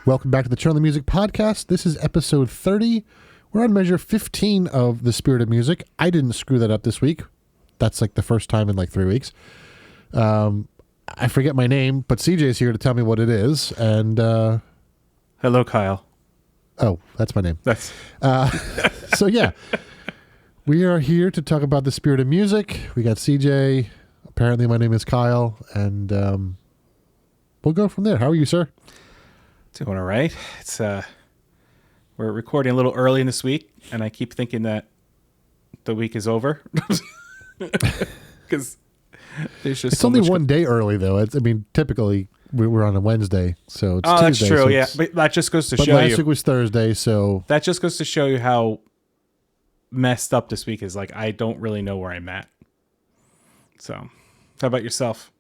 Welcome back to the Turn on the Music podcast. This is episode 30. We're on measure 15 of The Spirit of Music. I didn't screw that up this week. That's like the first time in like 3 weeks. I forget my name, but CJ is here to tell me what it is. And hello, Kyle. Oh, that's my name. That's so yeah, we are here to talk about The Spirit of Music. We got CJ. Apparently, my name is Kyle, and we'll go from there. How are you, sir? doing all right. It's we're recording a little early in this week, and I keep thinking that the week is over because there's just it's so only one day early though. Typically we're on a Wednesday, so it's Tuesday. That's true. So yeah, but that just goes to but show last you. week was Thursday, so That just goes to show you how messed up this week is. Like, I don't really know where I'm at. So, how about yourself?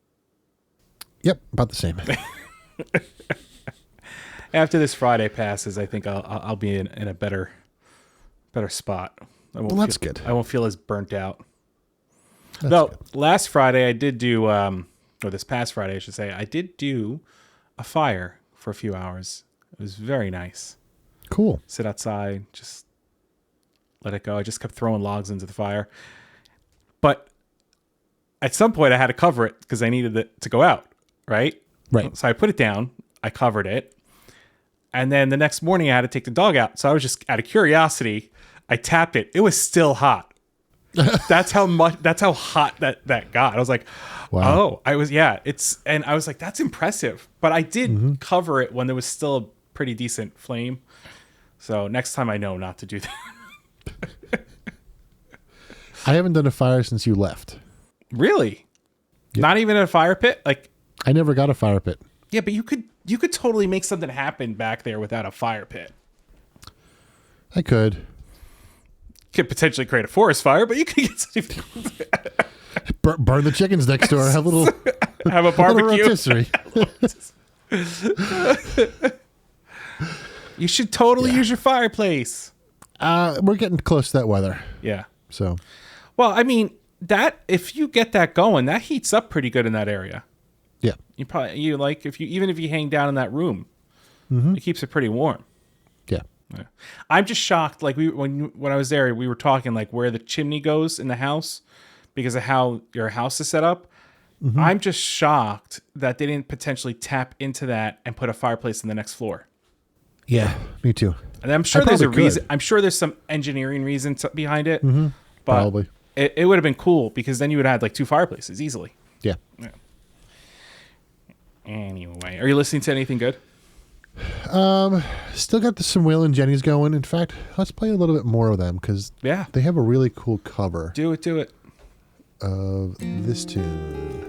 Yep, about the same. After this Friday passes, I think I'll be in a better spot. That's good. I won't feel as burnt out. That's good. Last Friday I did do, or this past Friday I should say, I did do a fire for a few hours. It was very nice. Cool. Sit outside, just let it go. I just kept throwing logs into the fire. But at some point I had to cover it because I needed it to go out, right? Right. So I put it down. I covered it. And then the next morning I had to take the dog out. So I was just, out of curiosity, I tapped it. It was still hot. That's how hot that got. I was like, wow. I was like, that's impressive. But I did cover it when there was still a pretty decent flame. So next time I know not to do that. I haven't done a fire since you left. Really? Yep. Not even in a fire pit? Like, I never got a fire pit. yeah, but you could totally make something happen back there without a fire pit. I could. Could potentially create a forest fire, but you could get something. Burn the chickens next door. Have Have a barbecue. Rotisserie. You should totally use your fireplace. We're getting close to that weather. Yeah. So, well, I mean, that if you get that going, that heats up pretty good in that area. yeah. If you hang down in that room, it keeps it pretty warm. Yeah. Yeah. I'm just shocked. Like when I was there, we were talking like where the chimney goes in the house because of how your house is set up. I'm just shocked that they didn't potentially tap into that and put a fireplace in the next floor. Yeah, me too. And I'm sure there's a reason. I'm sure there's some engineering reason behind it. But probably. It would have been cool because then you would have had like 2 fireplaces easily. Yeah. Anyway, are you listening to anything good? Still got some Will and Jenny's going. In fact, let's play a little bit more of them because they have a really cool cover. Do it. Of this tune.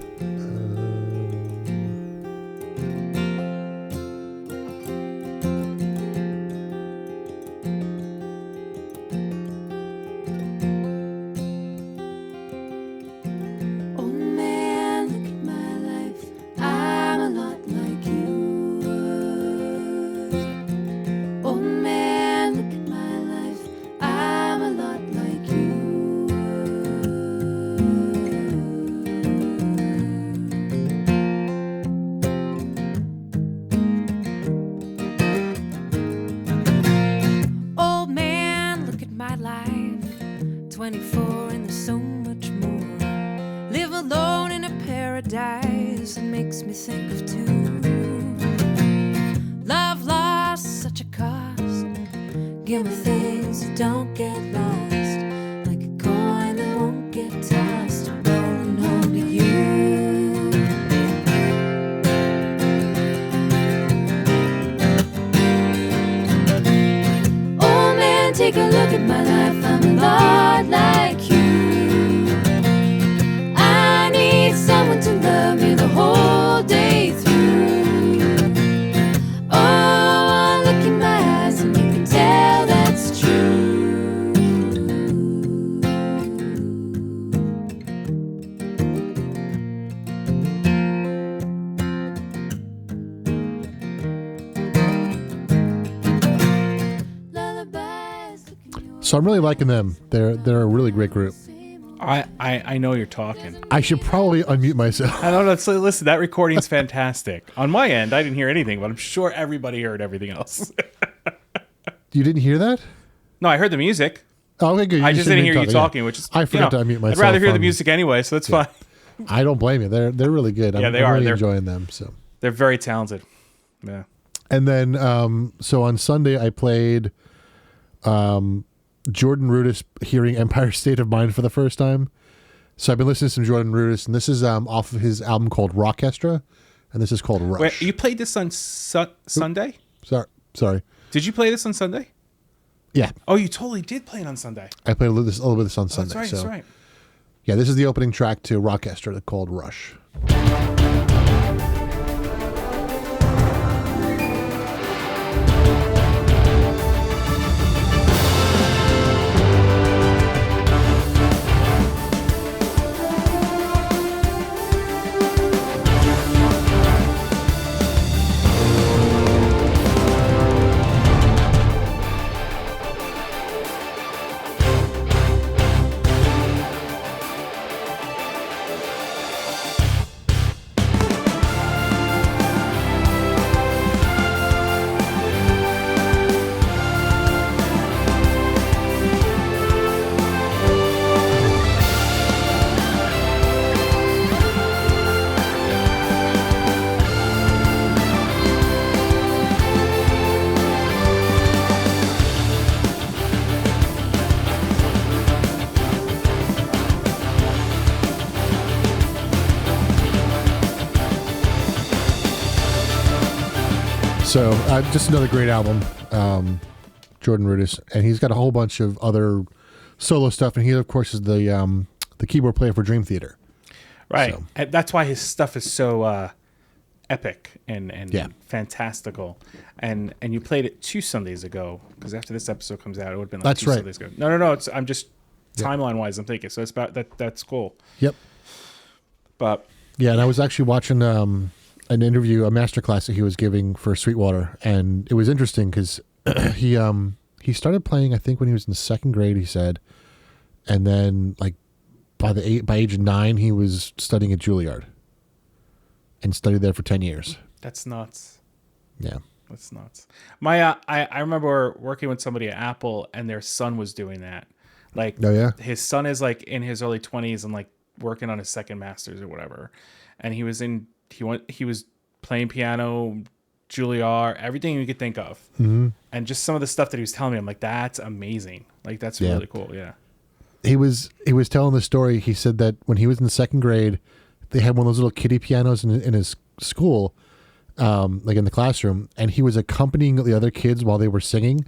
Take a look at my life, I'm a lot like you. I need someone to love me the whole day through. Oh, look in my eyes and you can tell that's true. So I'm really liking them. They're a really great group. I know you're talking. I should probably unmute myself. I don't know. So listen, that recording's fantastic. On my end, I didn't hear anything, but I'm sure everybody heard everything else. You didn't hear that? No, I heard the music. Oh, okay, good. I just didn't hear you talking, which is I forgot to unmute myself. I'd rather hear the music anyway, so that's fine. I don't blame you. They're really good. Yeah, I'm they are. really They're enjoying them. So they're very talented. Yeah. And then so on Sunday I played Jordan Rudess hearing Empire State of Mind for the first time. So I've been listening to some Jordan Rudess, and this is off of his album called Rockestra, and this is called Rush. Wait, you played this on Sunday? Sorry. Did you play this on Sunday? Yeah. Oh, you totally did play it on Sunday. I played a little bit of this on Sunday. That's right. Yeah, this is the opening track to Rockestra called Rush. So just another great album, Jordan Rudess, and he's got a whole bunch of other solo stuff, and he of course is the keyboard player for Dream Theater. Right, So. and that's why his stuff is so epic and fantastical. And you played it 2 Sundays ago, because after this episode comes out, it would have been like That's 2 right. Sundays ago. No. I'm just timeline wise, I'm thinking. So it's about that. That's cool. Yep. But Yeah, and I was actually watching an interview, a masterclass that he was giving for Sweetwater, and it was interesting because he started playing, I think, when he was in the 2nd grade. He said, and then like by age of 9, he was studying at Juilliard, and studied there for 10 years. that's nuts. Yeah. That's nuts. My I remember working with somebody at Apple, and their son was doing that. Like, Oh yeah. his son is like in his early 20s and like working on his 2nd master's or whatever. And he was playing piano, Juilliard, everything you could think of. Mm-hmm. And just some of the stuff that he was telling me, I'm like, that's amazing. Like, that's Yeah. really cool. Yeah. He was telling the story. He said that when he was in the 2nd grade, they had one of those little kiddie pianos in his school, like in the classroom, and he was accompanying the other kids while they were singing.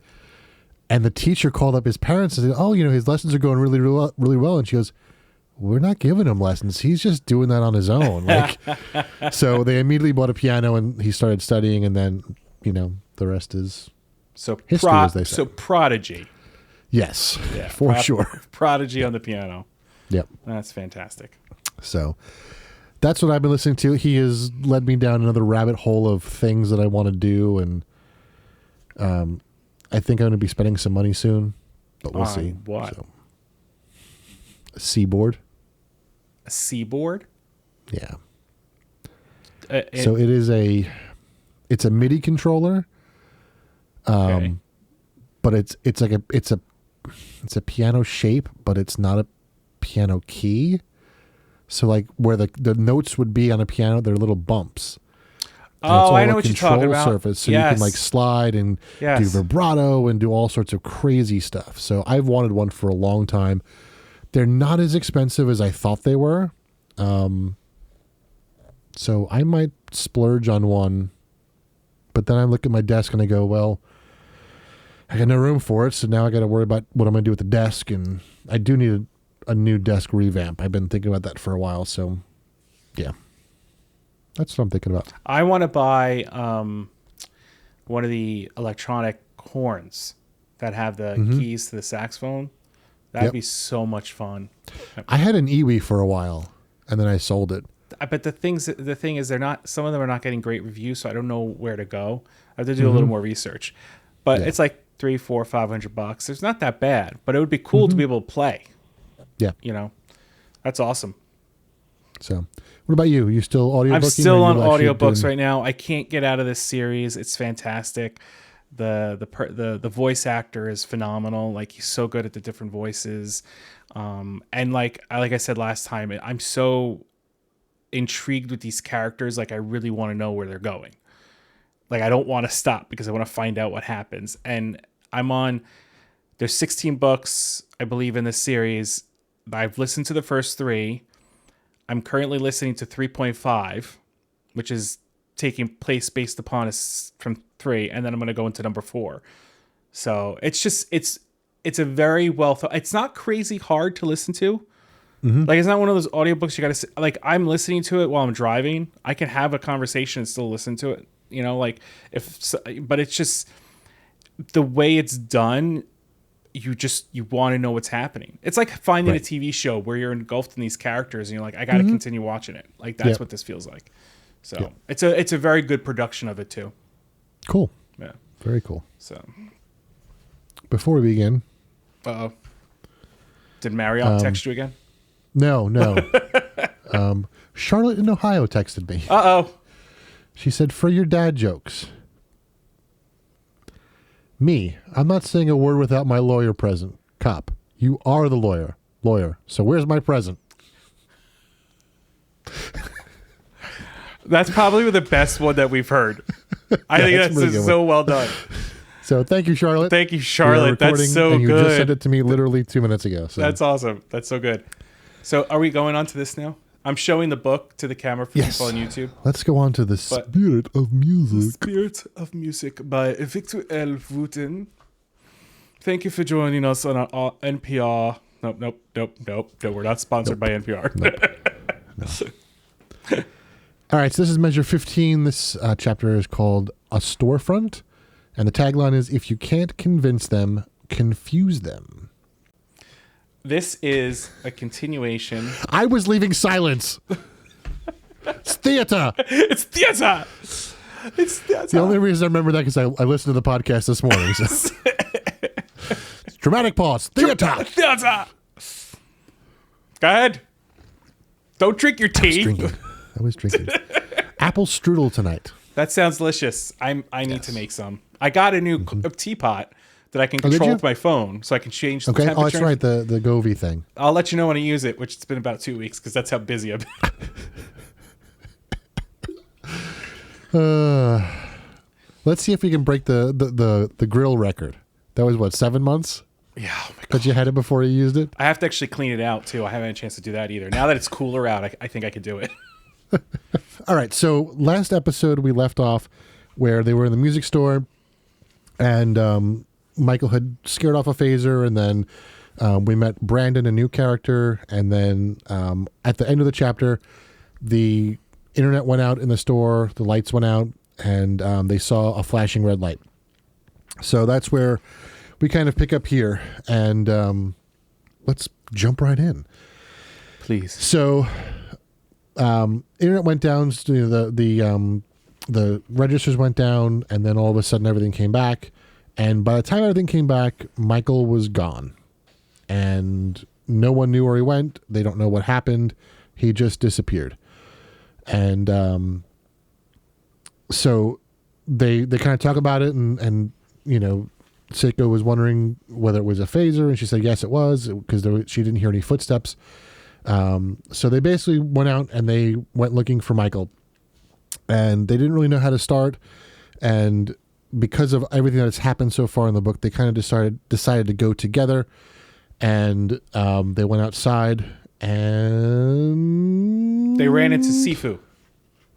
And the teacher called up his parents and said, "Oh, his lessons are going really, really well, really well." And she goes, "We're not giving him lessons. He's just doing that on his own." Like, so they immediately bought a piano and he started studying, and then, the rest is So history, as they say. So prodigy. Yes, Yeah. for sure. Prodigy on the piano. Yep. That's fantastic. So that's what I've been listening to. He has led me down another rabbit hole of things that I want to do, and I think I'm going to be spending some money soon, but we'll see. What? So, a Seaboard. A Seaboard? Yeah. So it's a MIDI controller. Okay. But it's a piano shape, but it's not a piano key. So like where the notes would be on a piano, they're little bumps. And it's all I know a what you're talking control about. surface, so you can like slide and do vibrato and do all sorts of crazy stuff. So I've wanted one for a long time. They're not as expensive as I thought they were. So I might splurge on one. But then I look at my desk and I go, well, I got no room for it, so now I got to worry about what I'm going to do with the desk, and I do need a new desk revamp. I've been thinking about that for a while, so yeah. That's what I'm thinking about. I want to buy one of the electronic horns that have the keys to the saxophone. That'd be so much fun. I had an Iwi for a while, and then I sold it. But the thing is, some of them are not getting great reviews, so I don't know where to go. I have to do a little more research. But it's like $300, $400, $500. It's not that bad, but it would be cool to be able to play. Yeah. You know, that's awesome. So, what about you? You still audiobooking? I'm still on actually audiobooks doing- right now. I can't get out of this series. It's fantastic. The voice actor is phenomenal. Like, he's so good at the different voices. And like I said last time, I'm so intrigued with these characters. Like, I really want to know where they're going. Like, I don't want to stop because I want to find out what happens. And there's 16 books, I believe, in this series. I've listened to the first 3. I'm currently listening to 3.5, which is taking place based upon from 3, and then I'm going to go into number 4. So it's a very well thought. It's not crazy hard to listen to. Like, it's not one of those audiobooks you got to, like, I'm listening to it while I'm driving. I can have a conversation and still listen to it, you know, like, but it's just the way it's done. You want to know what's happening. It's like finding a TV show where you're engulfed in these characters and you're like, I got to continue watching it. Like, that's what this feels like. So it's a very good production of it too. Cool. Yeah. Very cool. So before we begin. Uh-oh. Did Marriott text you again? No. Charlotte in Ohio texted me. Uh-oh. She said, for your dad jokes. Me, I'm not saying a word without my lawyer present. Cop, you are the lawyer. So where's my present? That's probably the best one that we've heard. I think that's really just good so well done. So thank you, Charlotte. Thank you, We are Charlotte. That's recording, so and you good. just sent it to me literally 2 minutes ago. So. That's awesome. That's so good. So are we going on to this now? I'm showing the book to the camera for people on YouTube. Let's go on to the Spirit of Music. Spirit of Music by Victor L. Wooten. Thank you for joining us on our NPR. Nope. No, we're not sponsored by NPR. No. All right, so this is measure 15. This chapter is called A Storefront. And the tagline is, if you can't convince them, confuse them. This is a continuation. I was leaving silence. It's theater. It's theater. It's theater. The only reason I remember that because I listened to the podcast this morning. So. Dramatic pause. Theater. Theater. Go ahead. Don't drink your tea. I was drinking. Apple strudel tonight. That sounds delicious. I need to make some. I got a new teapot that I can did control you? with my phone, so I can change the Okay. temperature. Oh, that's right. The Govee thing. I'll let you know when I use it, which it's been about 2 weeks because that's how busy I've been. Let's see if we can break the grill record. That was what, 7 months? Yeah. Oh my God. But you had it before you used it? I have to actually clean it out too. I haven't had a chance to do that either. Now that it's cooler out, I think I could do it. All right. So last episode we left off where they were in the music store and Michael had scared off a phaser, and then we met Brandon, a new character, and then at the end of the chapter, the internet went out in the store, the lights went out, and they saw a flashing red light. So that's where we kind of pick up here, and let's jump right in. Please. So, internet went down. So the registers went down, and then all of a sudden everything came back. And by the time everything came back, Michael was gone, and no one knew where he went. They don't know what happened. He just disappeared, and so they kind of talk about it, and you know, Seiko was wondering whether it was a phaser, and she said yes, it was, because she didn't hear any footsteps. So they basically went out and they went looking for Michael, and they didn't really know how to start. And because of everything that's happened so far in the book, they kind of decided to go together, and they went outside and They ran into Sifu.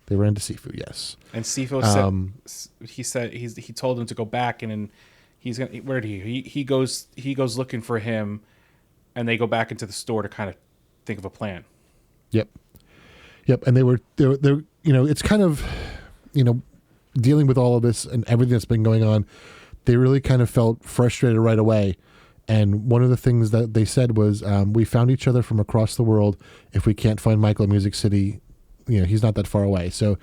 They ran to Sifu, yes. And Sifu said he told him to go back, and then he's gonna where did he goes looking for him, and they go back into the store to kind of think of a plan. Yep. And they were you know, it's kind of, you know, dealing with all of this and everything that's been going on, they really kind of felt frustrated right away. And one of the things that they said was, we found each other from across the world. If we can't find Michael in Music City, you know, he's not that far away. So,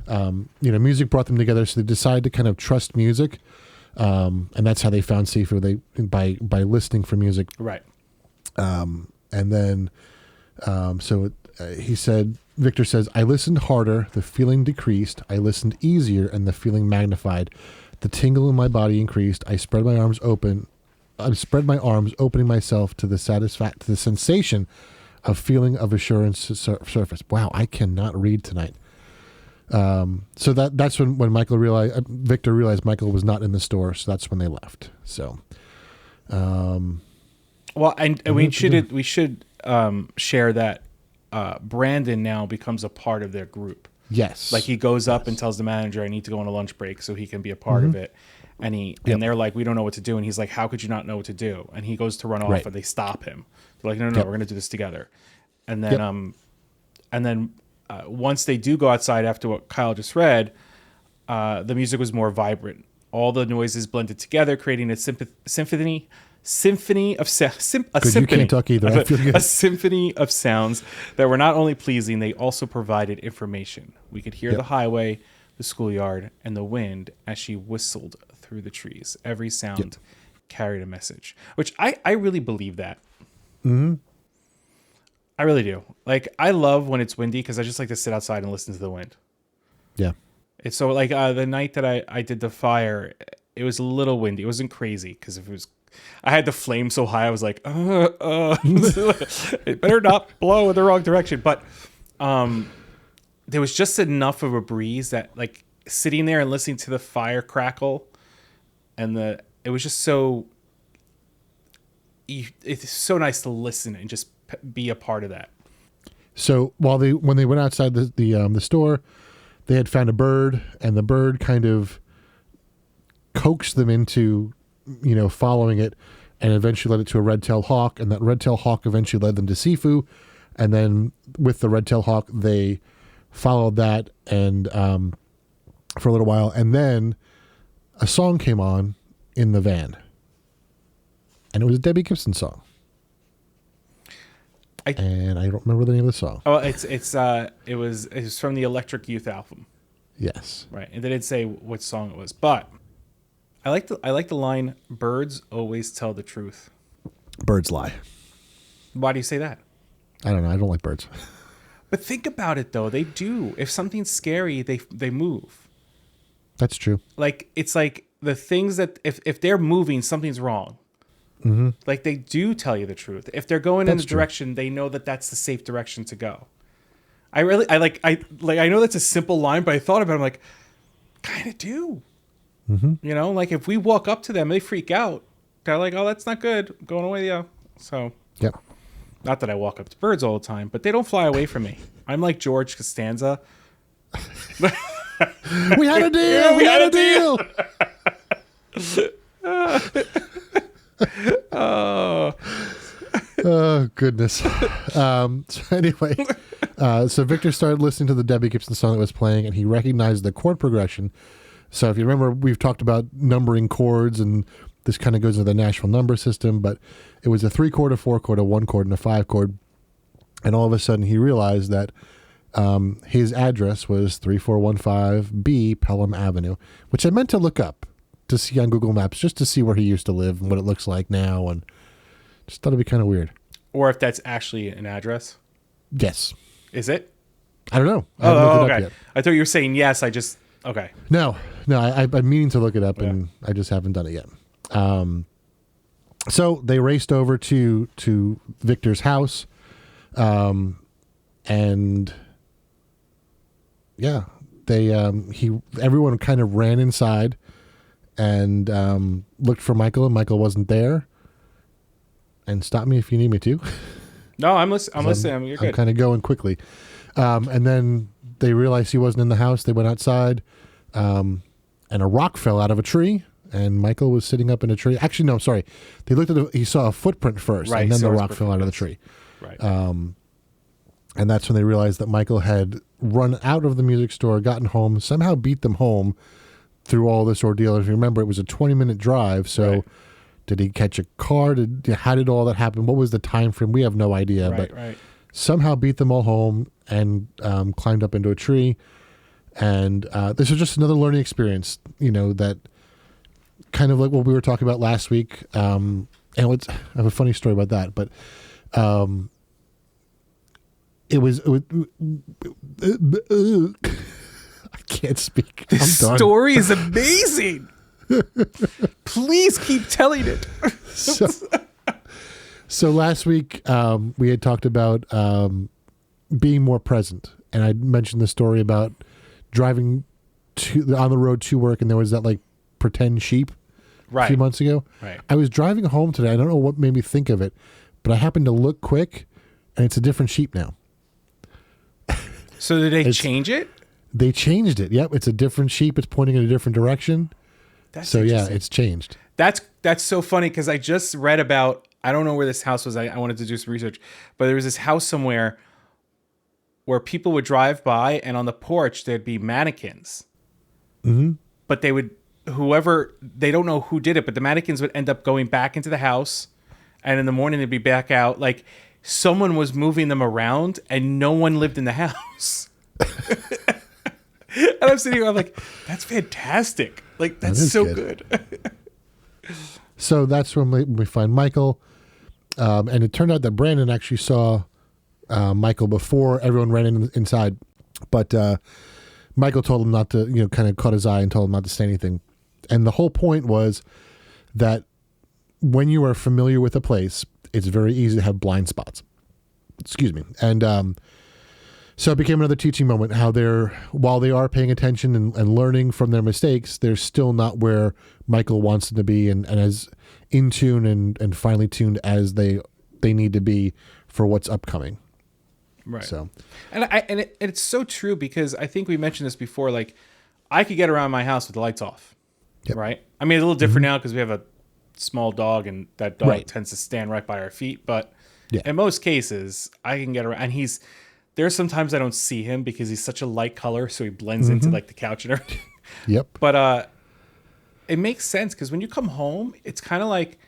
you know, music brought them together. So they decided to kind of trust music. And that's how they found Sifu, by listening for music. Right. And then, he said, Victor says, I listened harder, the feeling decreased. I listened easier, and the feeling magnified. The tingle in my body increased. I spread my arms, opening myself to the sensation of feeling of assurance surface. Wow, I cannot read tonight. So that's when Victor realized Michael was not in the store. So that's when they left. So, well, and we should share that Brandon now becomes a part of their group. Yes, like he goes up and tells the manager, "I need to go on a lunch break," so he can be a part of it. And they're like, "We don't know what to do," and he's like, "How could you not know what to do?" And he goes to run off, and they stop him. They're like, "No, we're going to do this together." And then, once they do go outside after what Kyle just read, the music was more vibrant. All the noises blended together, creating a symphony of sounds. You can't talk either. I feel good. A symphony of sounds that were not only pleasing, they also provided information. We could hear the highway, the schoolyard, and the wind as she whistled through the trees. Every sound carried a message, which I really believe that. Mm-hmm. I really do. Like, I love when it's windy because I just like to sit outside and listen to the wind. Yeah. It's so like the night that I did the fire, it was a little windy. It wasn't crazy because I had the flame so high. I was like, it better not blow in the wrong direction. But there was just enough of a breeze that, like, sitting there and listening to the fire crackle, and it was just so. It's so nice to listen and just be a part of that. So when they went outside the store, they had found a bird, and the bird kind of coaxed them into, following it, and eventually led it to a red-tailed hawk, and that red-tailed hawk eventually led them to Sifu, and then with the red-tailed hawk, they followed that and for a little while, and then a song came on in the van, and it was a Debbie Gibson song. And I don't remember the name of the song. Oh, it was from the Electric Youth album. Yes. Right, and they didn't say what song it was, but I like the line, "Birds always tell the truth." Birds lie. Why do you say that? I don't know. I don't like birds. But think about it, though. They do. If something's scary, they move. That's true. Like, it's like the things that if they're moving, something's wrong. Mm-hmm. Like, they do tell you the truth. If they're going in the direction, they know that that's the safe direction to go. I know that's a simple line, but I thought about it. I'm like, kind of do. Mm-hmm. Like, if we walk up to them, they freak out. They're like, "Oh, that's not good. I'm going away, yeah." So, yep. Not that I walk up to birds all the time, but they don't fly away from me. I'm like George Costanza. We had a deal. We had a deal. Oh goodness. So anyway, so Victor started listening to the Debbie Gibson song that was playing, and he recognized the chord progression. So if you remember, we've talked about numbering chords, and this kind of goes into the Nashville number system, but it was a 3-chord, a 4-chord, a 1-chord, and a 5-chord. And all of a sudden he realized that his address was 3415B Pelham Avenue, which I meant to look up to see on Google Maps, just to see where he used to live and what it looks like now, and just thought it'd be kind of weird. Or if that's actually an address. Yes. Is it? I don't know. I haven't looked it up yet. I thought you were saying yes. Okay. No, I'm meaning to look it up, and I just haven't done it yet. So they raced over to Victor's house, and yeah, everyone kind of ran inside and looked for Michael, and Michael wasn't there. And stop me if you need me to. No, I'm listening. You're good. I'm kind of going quickly. And then they realized he wasn't in the house. They went outside, and a rock fell out of a tree, and Michael was sitting up in a tree. Actually, no, sorry. They looked at he saw a footprint first, right, and then the rock fell out of the tree. Right. And that's when they realized that Michael had run out of the music store, gotten home, somehow beat them home through all this ordeal. If you remember, it was a 20-minute drive, so... Right. Did he catch a car? How did all that happen? What was the time frame? We have no idea. Right, but somehow beat them all home and climbed up into a tree. And this was just another learning experience, that kind of like what we were talking about last week. And I have a funny story about that, but it was I can't speak. I'm done. Story is amazing. Please keep telling it. So last week we had talked about being more present, and I mentioned the story about driving on the road to work, and there was that like pretend sheep a few months ago. Right. I was driving home today. I don't know what made me think of it, but I happened to look quick, and it's a different sheep now. So did they change it? They changed it. Yep, it's a different sheep. It's pointing in a different direction. That's so yeah, interesting. it's changed. That's so funny because I just read about, I don't know where this house was. I wanted to do some research, but there was this house somewhere where people would drive by and on the porch there'd be mannequins. Mm-hmm. But they don't know who did it, but the mannequins would end up going back into the house, and in the morning they'd be back out. Like someone was moving them around and no one lived in the house. And I'm sitting here, I'm like, that's fantastic. Like, that's so good. So that's when we find Michael. And it turned out that Brandon actually saw Michael before everyone ran inside. But Michael told him not to, kind of caught his eye and told him not to say anything. And the whole point was that when you are familiar with a place, it's very easy to have blind spots. Excuse me. And so it became another teaching moment, how while they are paying attention and learning from their mistakes, they're still not where Michael wants them to be and as in tune and finely tuned as they need to be for what's upcoming. Right. So, and it's so true because I think we mentioned this before. Like, I could get around my house with the lights off. Yep. Right. I mean, it's a little different now because we have a small dog and that dog tends to stand right by our feet. But in most cases, I can get around. And there's sometimes I don't see him because he's such a light color, so he blends into like the couch and everything. Yep. But it makes sense because when you come home, it's kind of like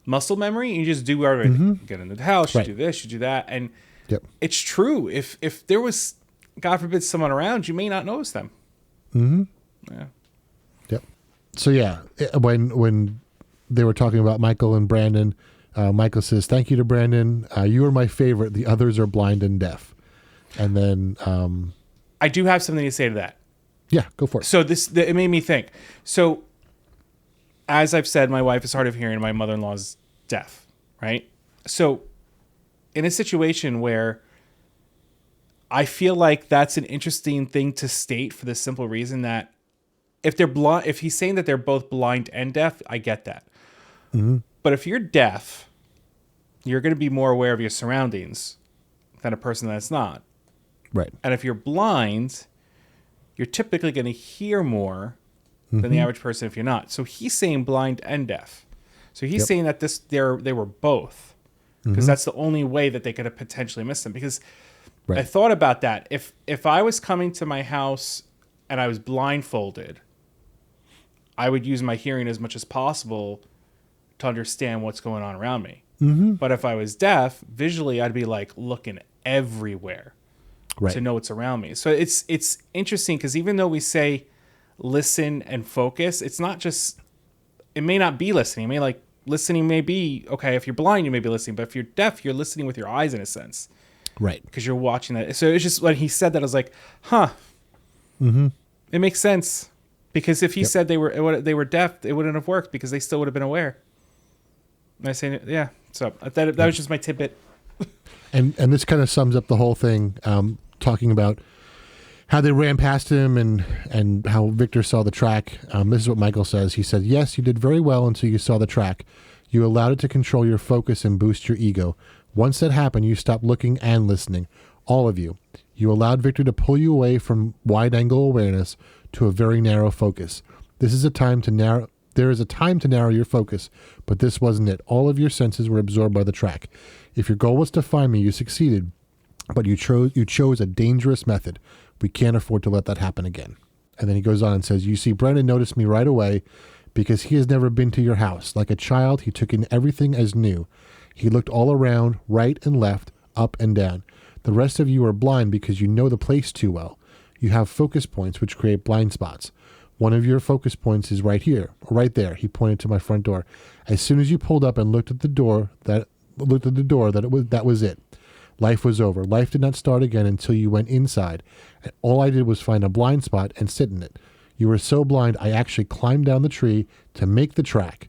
muscle memory. And you just do everything. You get into the house, you do this, you do that, and it's true. If there was, God forbid, someone around, you may not notice them. Mm-hmm. Yeah. Yep. So yeah, when they were talking about Michael and Brandon, Michael says, "Thank you to Brandon. You are my favorite. The others are blind and deaf." And then I do have something to say to that. Yeah, go for it. So it made me think. So as I've said, my wife is hard of hearing and my mother-in-law is deaf, right? So in a situation where I feel like that's an interesting thing to state for the simple reason that if they're blind, if he's saying that they're both blind and deaf, I get that. Mm-hmm. But if you're deaf, you're going to be more aware of your surroundings than a person that's not. Right. And if you're blind, you're typically going to hear more than the average person if you're not. So he's saying blind and deaf. So he's saying that they were both, because that's the only way that they could have potentially missed them. Because I thought about that. If I was coming to my house and I was blindfolded, I would use my hearing as much as possible to understand what's going on around me. Mm-hmm. But if I was deaf, visually I'd be like looking everywhere to know what's around me. So it's interesting because even though we say listen and focus, it's not just, it may not be listening. It may listening may be, okay, if you're blind, you may be listening, but if you're deaf, you're listening with your eyes in a sense. Right. Because you're watching that. So it's just when he said that, I was like, huh. Mm-hmm. It makes sense. Because if he said they were deaf, it wouldn't have worked because they still would have been aware. And I say, yeah. So that was just my tidbit. And this kind of sums up the whole thing, talking about how they ran past him and how Victor saw the track. This is what Michael says. He said, "Yes, you did very well until you saw the track. You allowed it to control your focus and boost your ego. Once that happened, you stopped looking and listening. All of you. You allowed Victor to pull you away from wide-angle awareness to a very narrow focus. There is a time to narrow your focus, but this wasn't it. All of your senses were absorbed by the track. If your goal was to find me, you succeeded, but you chose a dangerous method. We can't afford to let that happen again." And then he goes on and says, "You see, Brendan noticed me right away because he has never been to your house. Like a child, he took in everything as new. He looked all around, right and left, up and down. The rest of you are blind because you know the place too well. You have focus points which create blind spots. One of your focus points is right here, right there. He pointed to my front door. As soon as you pulled up and looked at the door, that was it. Life was over. Life did not start again until you went inside. And all I did was find a blind spot and sit in it. You were so blind, I actually climbed down the tree to make the track.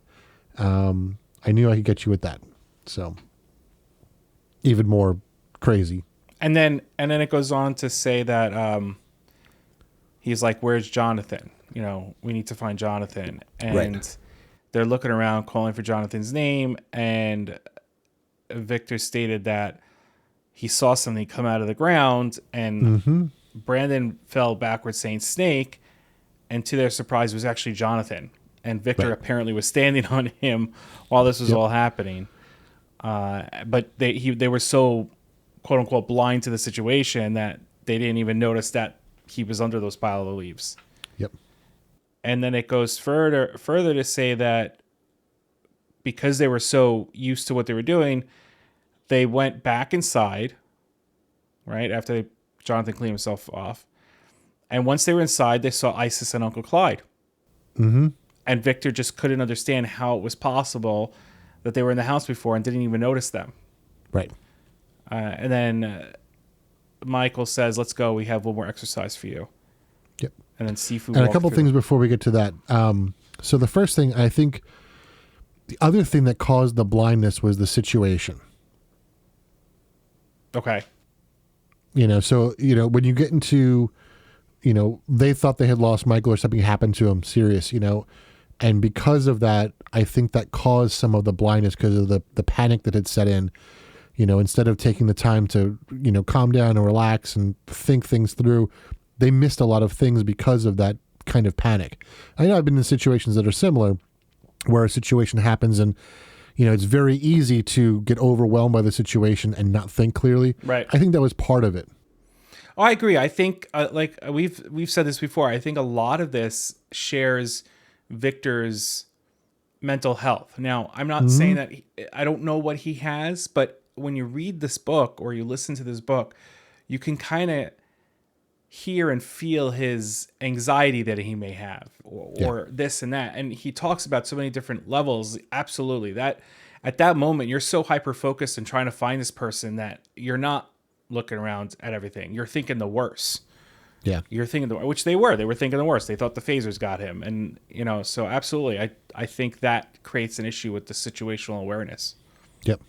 I knew I could get you with that. So, even more crazy. And then it goes on to say that he's like, "Where's Jonathan? You know, we need to find Jonathan." And they're looking around, calling for Jonathan's name. And Victor stated that he saw something come out of the ground, and Brandon fell backwards saying snake. And to their surprise, it was actually Jonathan. And Victor apparently was standing on him while this was all happening. But they were so, quote unquote, blind to the situation that they didn't even notice that he was under those pile of leaves. Yep. And then it goes further to say that because they were so used to what they were doing, they went back inside, right, after Jonathan cleaned himself off. And once they were inside, they saw Isis and Uncle Clyde. Mm-hmm. And Victor just couldn't understand how it was possible that they were in the house before and didn't even notice them. Right. And then Michael says, "Let's go. We have one more exercise for you." Yep. And then Sifu. And a couple things before we get to that. So the first thing, I think, the other thing that caused the blindness was the situation. Okay. So, when you get into, they thought they had lost Michael or something happened to him serious, and because of that, I think that caused some of the blindness because of the panic that had set in, instead of taking the time to, calm down and relax and think things through, they missed a lot of things because of that kind of panic. I know I've been in situations that are similar where a situation happens and, it's very easy to get overwhelmed by the situation and not think clearly. Right. I think that was part of it. Oh, I agree. I think, like we've said this before, I think a lot of this shares Victor's mental health. Now, I'm not saying that I don't know what he has, but when you read this book or you listen to this book, you can kind of hear and feel his anxiety that he may have or this and that. And he talks about so many different levels. Absolutely. That at that moment, you're so hyper focused and trying to find this person that you're not looking around at everything. You're thinking the worst. Yeah. You're thinking which they were thinking the worst. They thought the phasers got him. And, so absolutely. I think that creates an issue with the situational awareness. Yep.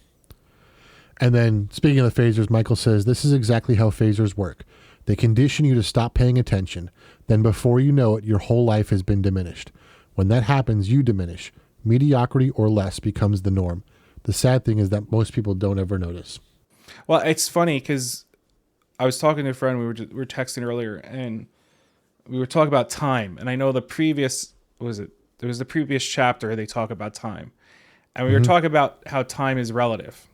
And then speaking of the phasers, Michael says, this is exactly how phasers work. They condition you to stop paying attention. Then before you know it, your whole life has been diminished. When that happens, you diminish. Mediocrity or less becomes the norm. The sad thing is that most people don't ever notice. Well, it's funny because I was talking to a friend. We were texting earlier, and we were talking about time. And I know there was the previous chapter they talk about time, and we were talking about how time is relative,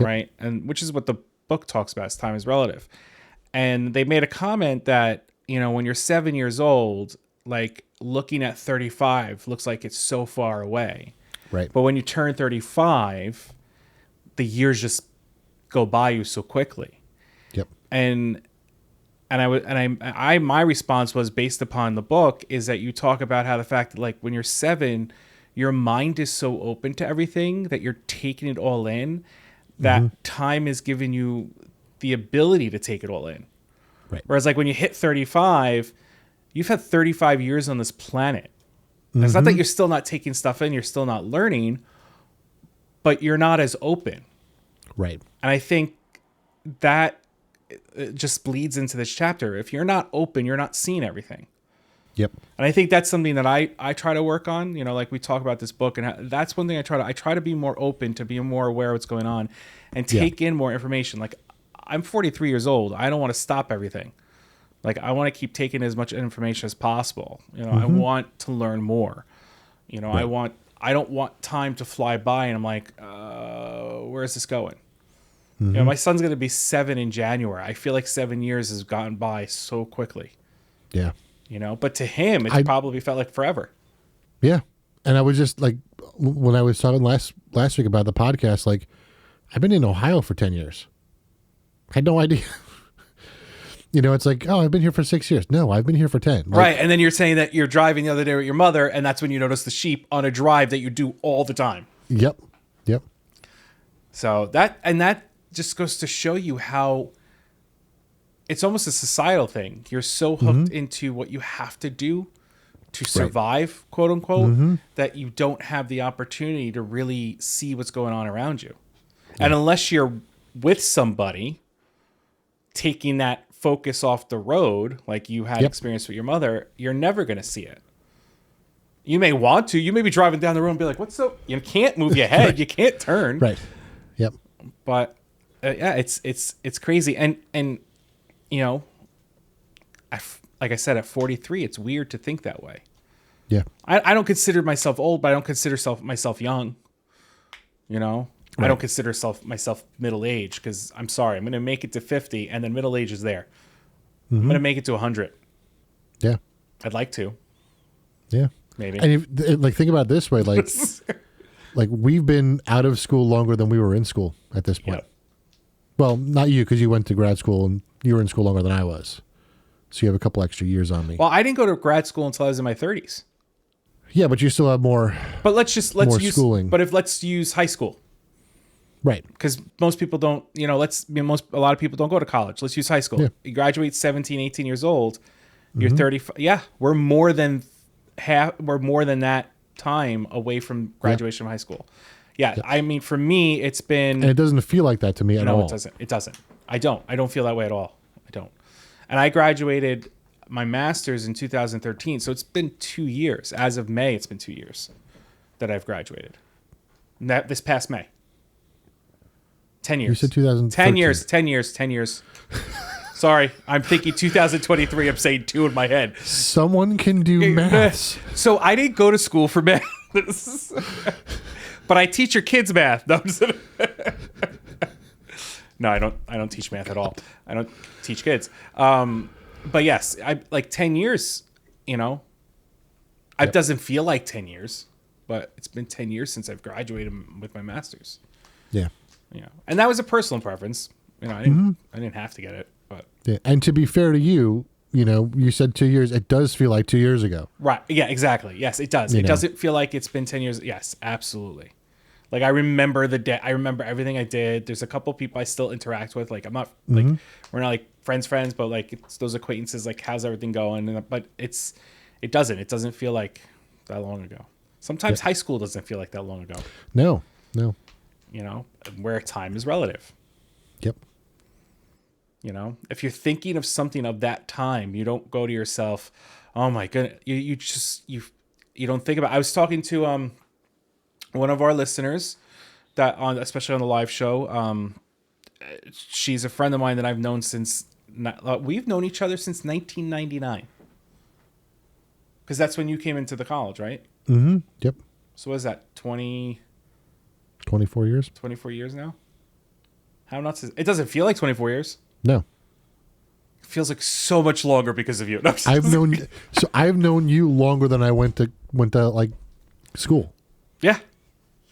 right? And which is what the book talks about. Is time is relative. And they made a comment that, when you're 7 years old, like looking at 35 looks like it's so far away. Right. But when you turn 35, the years just go by you so quickly. Yep. And my response was based upon the book is that you talk about how the fact that like when you're 7, your mind is so open to everything that you're taking it all in, that time is giving you the ability to take it all in. Right. Whereas like when you hit 35, you've had 35 years on this planet. It's not that you're still not taking stuff in, you're still not learning, but you're not as open. Right. And I think that just bleeds into this chapter. If you're not open, you're not seeing everything. Yep. And I think that's something that I try to work on, like we talk about this book, and that's one thing I try to be more open, to be more aware of what's going on and take in more information. Like I'm 43 years old. I don't want to stop everything. Like I want to keep taking as much information as possible. I want to learn more. Right. I don't want time to fly by and I'm like, where is this going? My son's going to be 7 in January. I feel like 7 years has gone by so quickly. Yeah. But to him, it probably felt like forever. Yeah. And I was just like, when I was talking last week about the podcast, like I've been in Ohio for 10 years. I had no idea. It's like, oh, I've been here for 6 years. No, I've been here for 10. Like, Right. And then you're saying that you're driving the other day with your mother, and that's when you notice the sheep on a drive that you do all the time. Yep. So that just goes to show you how it's almost a societal thing. You're so hooked into what you have to do to survive, quote unquote, that you don't have the opportunity to really see what's going on around you. Yeah. And unless you're with somebody taking that focus off the road, like you had experience with your mother, you're never going to see it. You may want to. You may be driving down the road and be like, what's up? You can't move your head. You can't turn. Right. Yep. But yeah, it's crazy. And like I said, at 43, it's weird to think that way. Yeah. I don't consider myself old, but I don't consider myself young. Right. I don't consider myself middle-aged because I'm sorry. I'm going to make it to 50 and then middle age is there. I'm going to make it to 100. Yeah. I'd like to. Yeah. Maybe. And think about it this way, like, like we've been out of school longer than we were in school at this point. Yep. Well, not you, because you went to grad school and you were in school longer than I was. So you have a couple extra years on me. Well, I didn't go to grad school until I was in my 30s. Yeah, but you still have more. But let's use schooling. But let's use high school. Right. Because most people don't, a lot of people don't go to college. Let's use high school. Yeah. You graduate 17, 18 years old. You're 35. Yeah. We're more than that time away from graduation from high school. Yeah. I mean, for me, it's been. And it doesn't feel like that to me at all. No, it doesn't. I don't feel that way at all. I don't. And I graduated my master's in 2013. So it's been 2 years. As of May, it's been 2 years that I've graduated. This past May. 10 years. You said 2013. 10 years. Sorry, I'm thinking 2023. I'm saying 2 in my head. Someone can do maths. So I didn't go to school for math. But I teach your kids math. No, I don't teach math at all. I don't teach kids. But yes, I like 10 years, It doesn't feel like 10 years, but it's been 10 years since I've graduated with my master's. Yeah. And that was a personal preference. I didn't have to get it, but yeah. And to be fair to you, you said 2 years. It does feel like 2 years ago. Right. Yeah, exactly. Yes, it does. It doesn't feel like it's been 10 years. Yes, absolutely. Like I remember the day. I remember everything I did. There's a couple people I still interact with. Like I'm not like we're not like friends, but like it's those acquaintances. Like how's everything going? But it doesn't feel like that long ago. Sometimes high school doesn't feel like that long ago. No. Where time is relative. Yep. If you're thinking of something of that time, you don't go to yourself, oh my goodness, you don't think about. I was talking to one of our listeners especially on the live show. She's a friend of mine that I've known we've known each other since 1999. Because that's when you came into the college, right? Mm-hmm. Yep. So what is that, 24 years? 24 years now? How nuts is it? It doesn't feel like 24 years. No. It feels like so much longer because of you. No, I've known you longer than I went to like school. Yeah.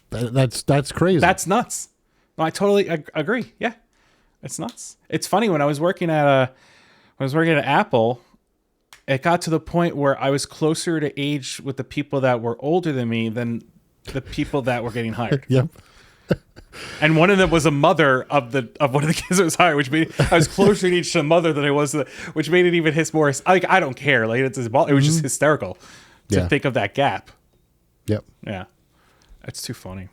That's crazy. That's nuts. No, I totally agree. Yeah. It's nuts. It's funny when I was working at Apple, it got to the point where I was closer to age with the people that were older than me than the people that were getting hired. Yep. And one of them was a mother of one of the kids that was hired, which made I was closer in each to the mother than I was, which made it even more. Like I don't care. Like it was just hysterical to think of that gap. Yep. Yeah, it's too funny.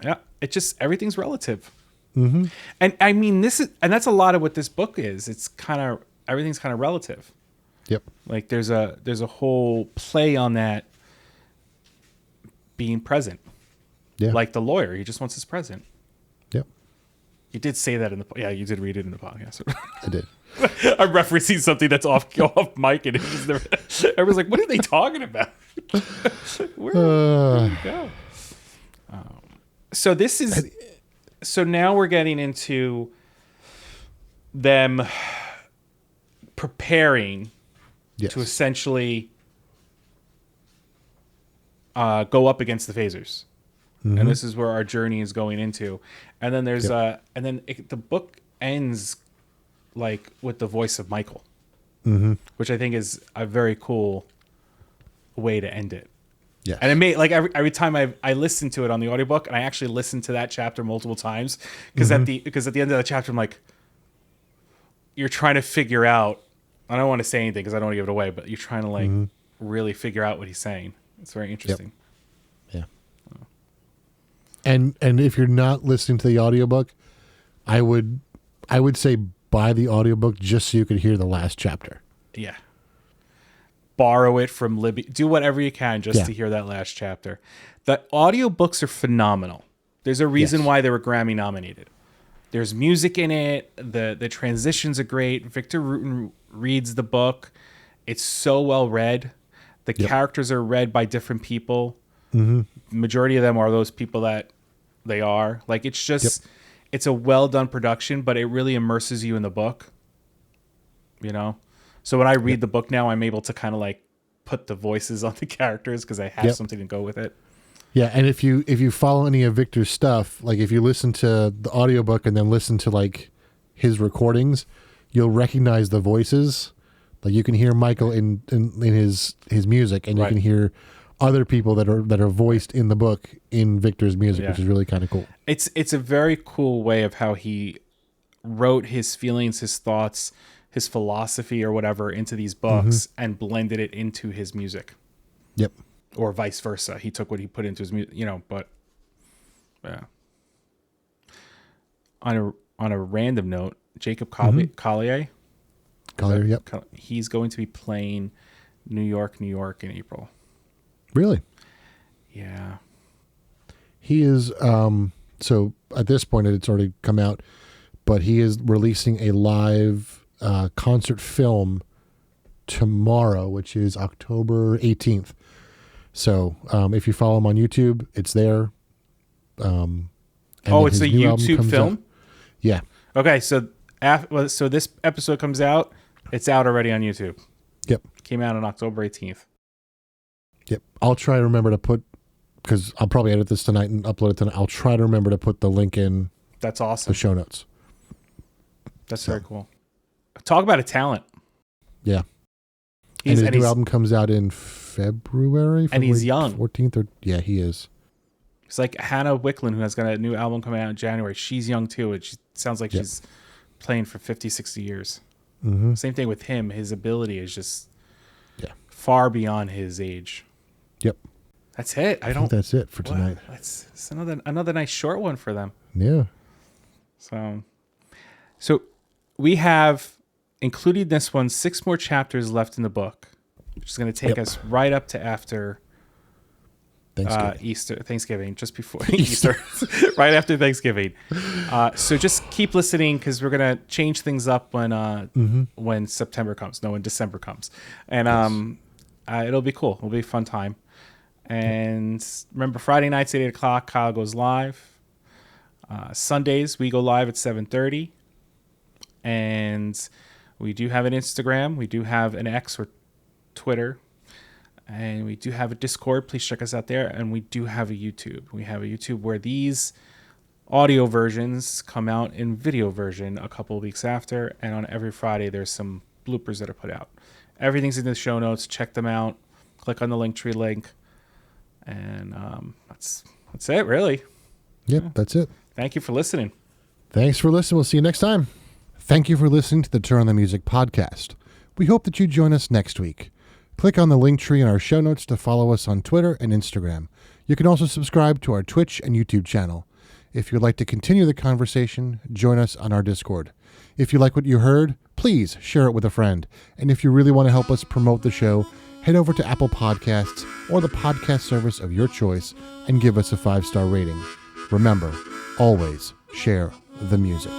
Yeah, it just everything's relative. Mm-hmm. And I mean that's a lot of what this book is. It's everything's kind of relative. Yep. Like there's a whole play on that being present. Yeah. Like the lawyer, he just wants his present. Yep. You did say that you did read it in the podcast. I did. I'm referencing something that's off mic, and everyone's like, "What are they talking about?" Where you go? So now we're getting into them preparing to essentially go up against the phasers. Mm-hmm. And this is where our journey is going into. And then there's the book ends like with the voice of Michael, Mm-hmm. which I think is a very cool way to end it. Yeah. And it made like every time I listened to it on the audiobook, and I actually listened to that chapter multiple times because at the end of the chapter I'm like, you're trying to figure out. I don't want to say anything because I don't want to give it away, but you're trying to like really figure out what he's saying. It's very interesting. Yeah. And if you're not listening to the audiobook, I would say buy the audiobook just so you could hear the last chapter. Yeah. Borrow it from Libby. Do whatever you can just to hear that last chapter. The audiobooks are phenomenal. There's a reason why they were Grammy nominated. There's music in it. The transitions are great. Victor Wooten reads the book. It's so well read. The characters are read by different people. Mm-hmm. Majority of them are those people that they are. Like, it's just, it's a well done production, but it really immerses you in the book. You know? So when I read the book now, I'm able to kind of like put the voices on the characters because I have something to go with it. Yeah, and if you follow any of Victor's stuff, like if you listen to the audiobook and then listen to like his recordings, you'll recognize the voices. Like you can hear Michael in his music, and you can hear other people that are voiced in the book in Victor's music, which is really kind of cool. It's a very cool way of how he wrote his feelings, his thoughts, his philosophy or whatever into these books and blended it into his music. Yep. Or vice versa. He took what he put into his music, you know, but yeah. On a random note, Jacob Collier. Collier, yep. He's going to be playing New York in April. Really? Yeah. He is, so at this point it's already come out, but he is releasing a live concert film tomorrow, which is October 18th. So if you follow him on YouTube, it's there. It's a YouTube film? Out. Yeah. Okay, so so this episode comes out. It's out already on YouTube. Yep. Came out on October 18th. Yep. I'll try to remember to put, because I'll probably edit this tonight and upload it tonight. I'll try to remember to put the link in. That's awesome. The show notes. That's very cool. Talk about a talent. Yeah. His new album comes out in February. And he's young. 14th or he is. It's like Hannah Wicklund, who has got a new album coming out in January. She's young too, and she sounds like she's playing for 50, 60 years. Mm-hmm. Same thing with him. His ability is just far beyond his age. Yep. That's it. I think that's it for tonight. It's another nice short one for them. Yeah. So we have, including this one, 6 more chapters left in the book, which is going to take us right up to after Thanksgiving, just before Easter, right after Thanksgiving. So just keep listening because we're going to change things up when September comes. No, when December comes. And it'll be cool. It'll be a fun time. And remember, Friday nights at 8 o'clock, Kyle goes live. Sundays, we go live at 7:30. And we do have an Instagram. We do have an X or Twitter. And we do have a Discord. Please check us out there. And we do have a YouTube. We have a YouTube where these audio versions come out in video version a couple of weeks after. And on every Friday, there's some bloopers that are put out. Everything's in the show notes. Check them out. Click on the Linktree link. And that's it, really. Yep, that's it. Thank you for listening. Thanks for listening. We'll see you next time. Thank you for listening to the Turn on the Music podcast. We hope that you join us next week. Click on the link tree in our show notes to follow us on Twitter and Instagram. You can also subscribe to our Twitch and YouTube channel. If you'd like to continue the conversation, join us on our Discord. If you like what you heard, please share it with a friend. And if you really want to help us promote the show, head over to Apple Podcasts or the podcast service of your choice and give us a 5-star rating. Remember, always share the music.